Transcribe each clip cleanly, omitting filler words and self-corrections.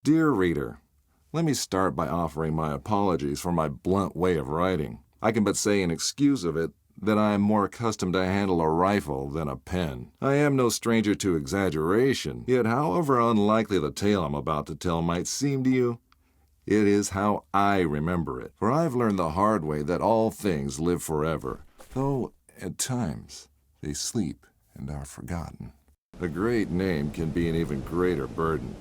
Dear reader, let me start by offering my apologies for my blunt way of writing. I can but say in excuse of it that I am more accustomed to handle a rifle than a pen. I am no stranger to exaggeration, yet however unlikely the tale I'm about to tell might seem to you, it is how I remember it. For I've learned the hard way that all things live forever, though at times they sleep and are forgotten. A great name can be an even greater burden.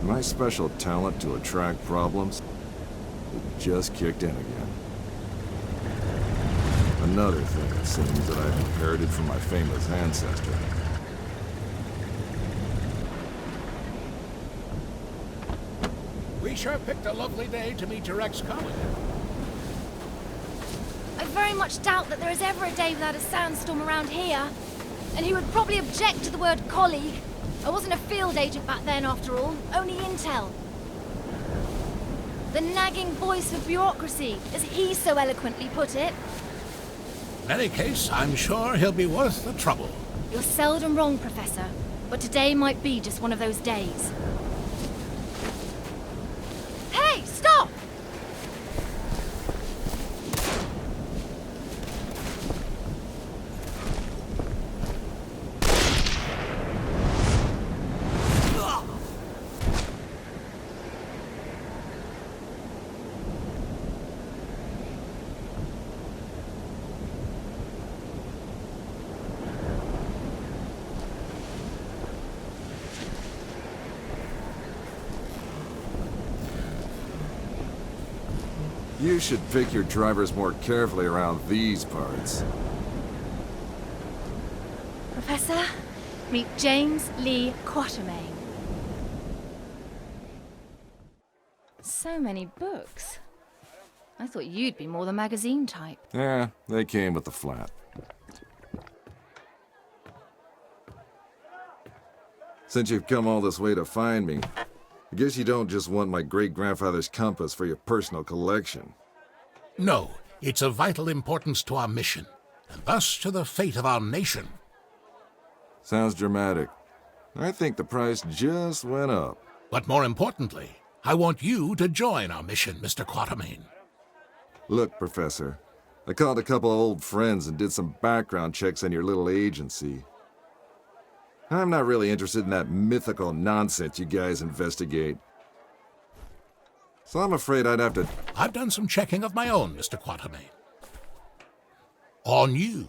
My special talent to attract problems, it just kicked in again. Another thing, it seems, that I've inherited from my famous ancestor. We sure picked a lovely day to meet your ex-colleague. I very much doubt that there is ever a day without a sandstorm around here. And he would probably object to the word colleague. I wasn't a field agent back then, after all, only intel. The nagging voice of bureaucracy, as he so eloquently put it. In any case, I'm sure he'll be worth the trouble. You're seldom wrong, Professor, but today might be just one of those days. Hey, stop! You should pick your drivers more carefully around these parts. Professor, meet James Lee Quatermain. So many books. I thought you'd be more the magazine type. Yeah, they came with the flat. Since you've come all this way to find me, I guess you don't just want my great-grandfather's compass for your personal collection. No, it's of vital importance to our mission, and thus to the fate of our nation. Sounds dramatic. I think the price just went up. But more importantly, I want you to join our mission, Mr. Quatermain. Look, Professor, I called a couple of old friends and did some background checks on your little agency. I'm not really interested in that mythical nonsense you guys investigate. So I'm afraid I'd have to... I've done some checking of my own, Mr. Quatermain. On you.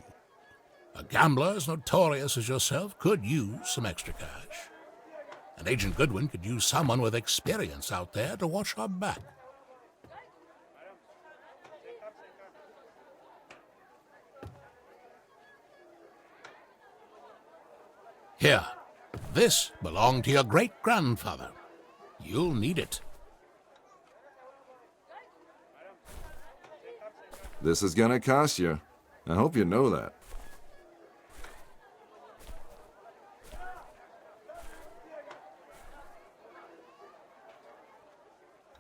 A gambler as notorious as yourself could use some extra cash. And Agent Goodwin could use someone with experience out there to watch our back. Here, this belonged to your great-grandfather. You'll need it. This is gonna cost you. I hope you know that.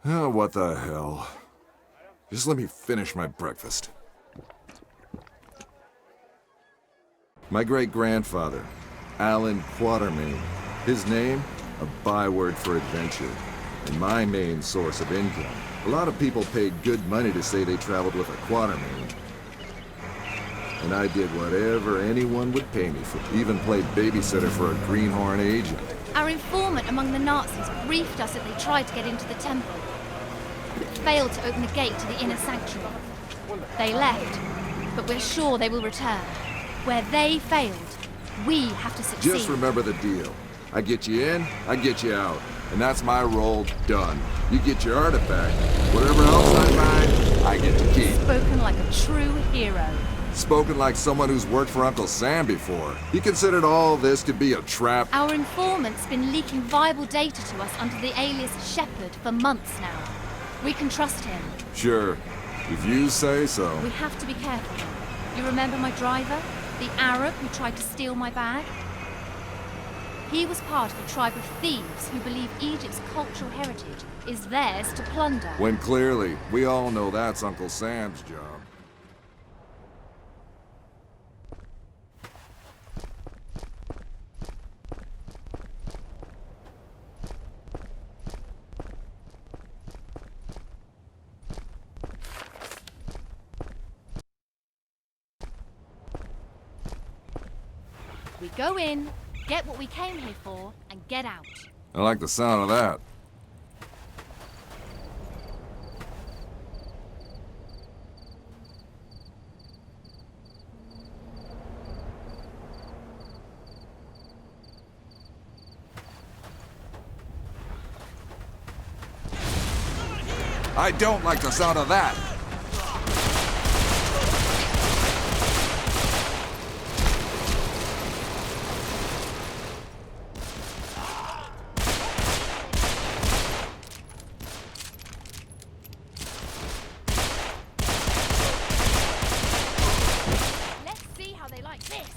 Oh, what the hell. Just let me finish my breakfast. My great-grandfather, Alan Quatermain. His name, a byword for adventure, and my main source of income. A lot of people paid good money to say they traveled with a Quatermain. And I did whatever anyone would pay me for. Even played babysitter for a greenhorn agent. Our informant among the Nazis briefed us that they tried to get into the temple, but failed to open the gate to the inner sanctuary. They left, but we're sure they will return. Where they failed, we have to succeed. Just remember the deal. I get you in, I get you out. And that's my role done. You get your artifact. Whatever else I find, I get to keep. Spoken like a true hero. Spoken like someone who's worked for Uncle Sam before. He considered all this to be a trap. Our informant's been leaking viable data to us under the alias Shepherd for months now. We can trust him. Sure, if you say so. We have to be careful. You remember my driver? The Arab who tried to steal my bag? He was part of a tribe of thieves who believe Egypt's cultural heritage is theirs to plunder. When clearly, we all know that's Uncle Sam's job. We go in, get what we came here for, and get out. I like the sound of that. I don't like the sound of that. Let's see how they like this.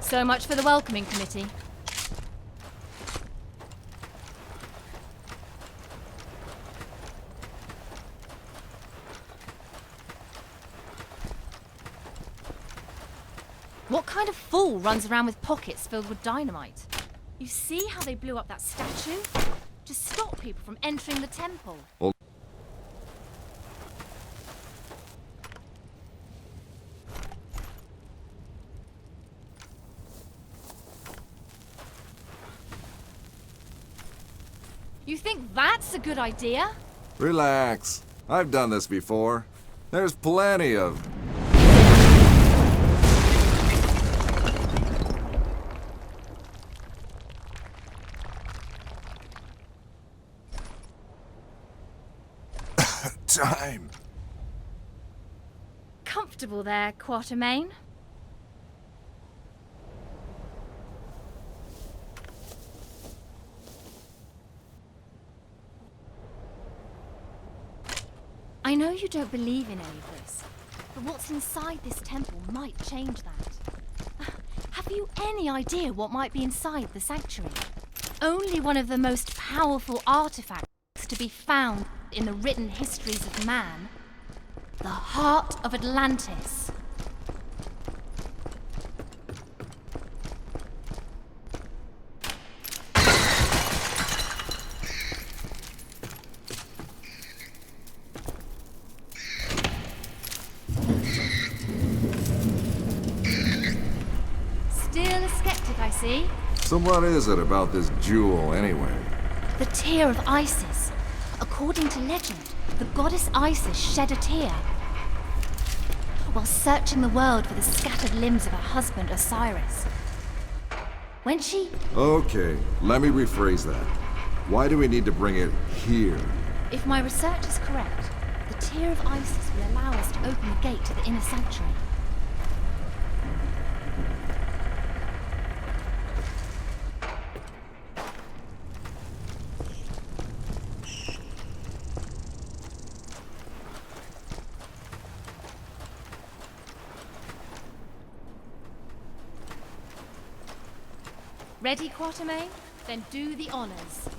So much for the welcoming committee. What kind of fool runs around with pockets filled with dynamite? You see how they blew up that statue? To stop people from entering the temple. Well, You think that's a good idea? relax. I've done this before. There's plenty of... time. Comfortable there, Quatermain? I know you don't believe in any of this, but what's inside this temple might change that. Have you any idea what might be inside the sanctuary? Only one of the most powerful artifacts to be found in the written histories of man. The heart of Atlantis. Still a skeptic, I see. So what is it about this jewel, anyway? The tear of Isis. According to legend, the goddess Isis shed a tear while searching the world for the scattered limbs of her husband Osiris. When she... Okay, let me rephrase that. Why do we need to bring it here? If my research is correct, the tear of Isis will allow us to open the gate to the inner sanctuary. Ready, Quatermain? Then do the honors.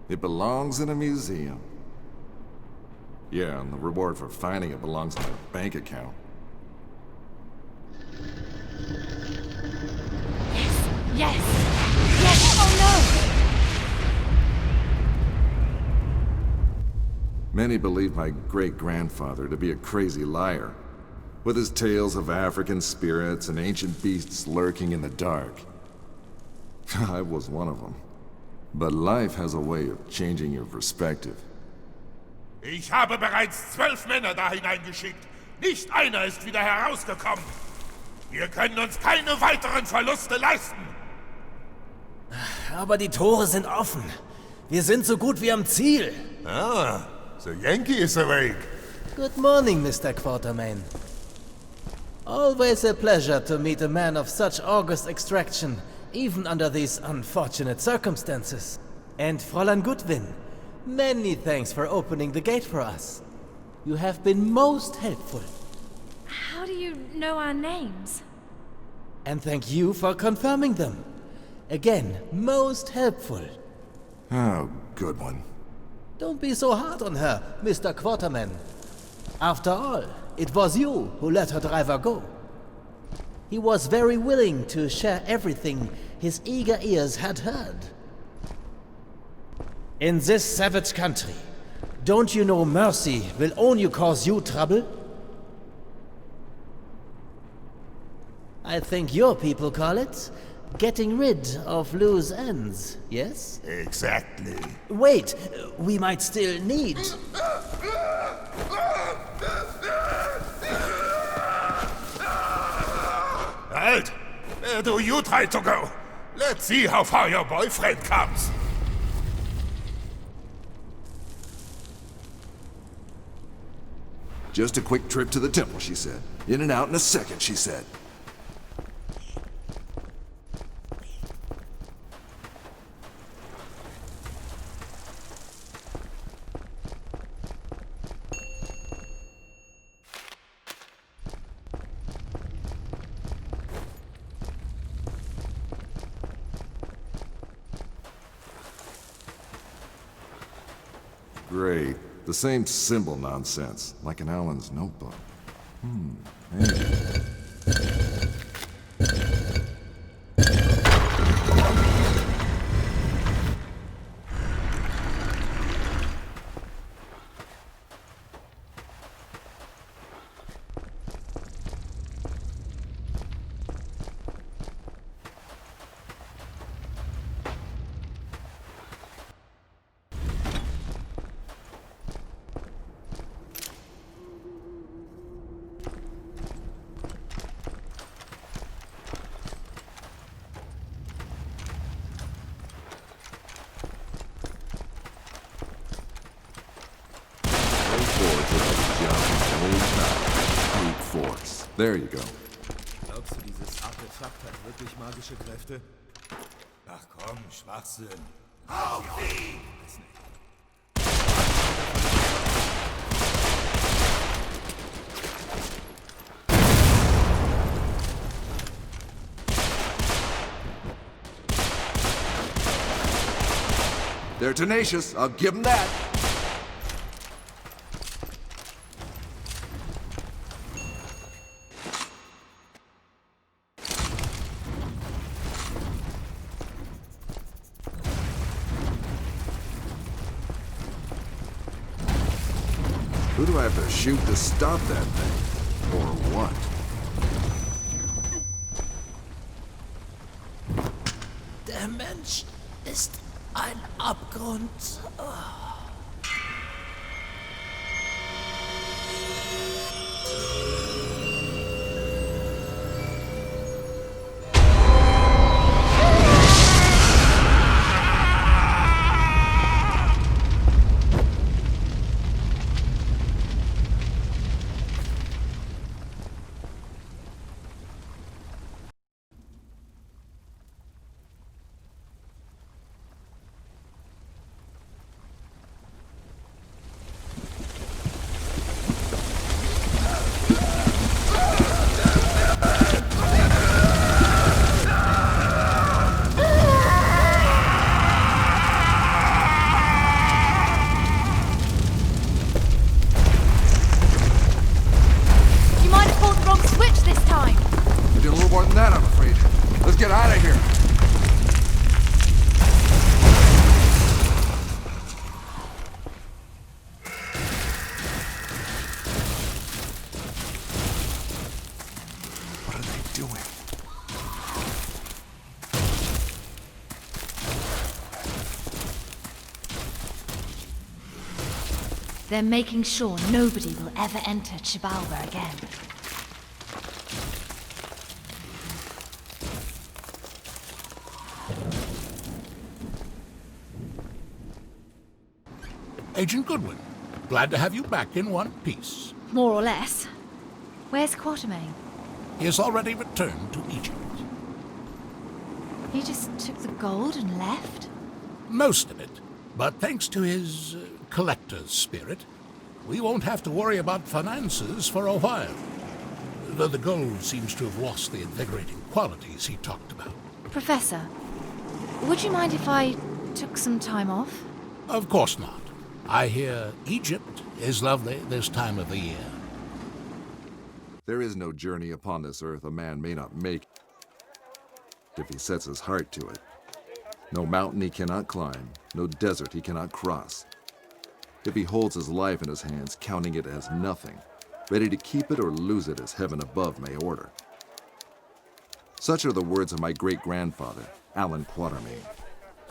It belongs in a museum. Yeah, and the reward for finding it belongs in a bank account. Yes! Yes! Oh no! Many believe my great-grandfather to be a crazy liar, with his tales of African spirits and ancient beasts lurking in the dark. I was one of them. But life has a way of changing your perspective. Ich habe bereits 12 Männer da hineingeschickt. Nicht einer ist wieder herausgekommen. Wir können uns keine weiteren Verluste leisten. Aber die Tore sind offen. Wir sind so gut wie am Ziel. Ah, the Yankee is awake. Good morning, Mr. Quatermain. Always a pleasure to meet a man of such august extraction, even under these unfortunate circumstances. And Fräulein Goodwin, many thanks for opening the gate for us. You have been most helpful. How do you know our names? And thank you for confirming them. Again, most helpful. Oh, good one. Don't be so hard on her, Mr. Quarterman. After all, it was you who let her driver go. He was very willing to share everything his eager ears had heard. In this savage country, don't you know mercy will only cause you trouble? I think your people call it getting rid of loose ends, yes? Exactly. Wait, we might still need... Halt! Where do you try to go? Let's see how far your boyfriend comes. Just a quick trip to the temple, she said. In and out in a second, she said. Great. The same symbol nonsense, like in Alan's notebook. Maybe. Force. There you go. Glaubst du, dieses Artefakt hat wirklich magische Kräfte? Ach komm, Schwachsinn. They're tenacious, I'll give them that. Who do I have to shoot to stop that thing? Or what? Der Mensch ist ein Abgrund. Let's get out of here. What are they doing? They're making sure nobody will ever enter Chibalba again. Agent Goodwin, glad to have you back in one piece. More or less. Where's Quatermain? He has already returned to Egypt. He just took the gold and left? Most of it, but thanks to his collector's spirit, we won't have to worry about finances for a while. though the gold seems to have lost the invigorating qualities he talked about. Professor, would you mind if I took some time off? Of course not. I hear Egypt is lovely this time of the year. There is no journey upon this earth a man may not make if he sets his heart to it. No mountain he cannot climb, no desert he cannot cross. If he holds his life in his hands, counting it as nothing, ready to keep it or lose it as heaven above may order. Such are the words of my great-grandfather, Alan Quatermain,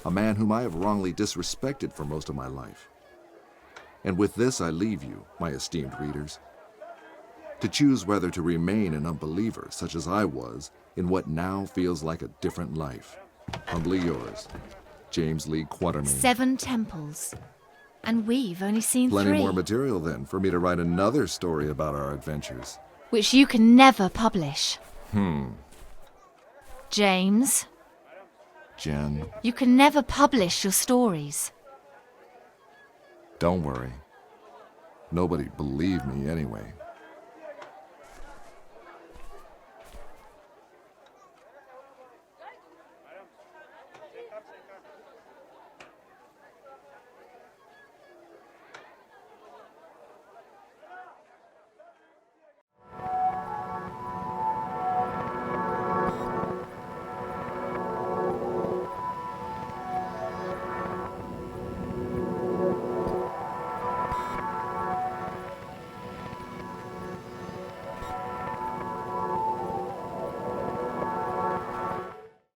a man whom I have wrongly disrespected for most of my life. And with this I leave you, my esteemed readers, to choose whether to remain an unbeliever, such as I was, in what now feels like a different life. Humbly yours, James Lee Quatermain. 7 temples. And we've only seen 3. Plenty more material, then, for me to write another story about our adventures. Which you can never publish. James, Jen, you can never publish your stories. don't worry. Nobody believed me anyway.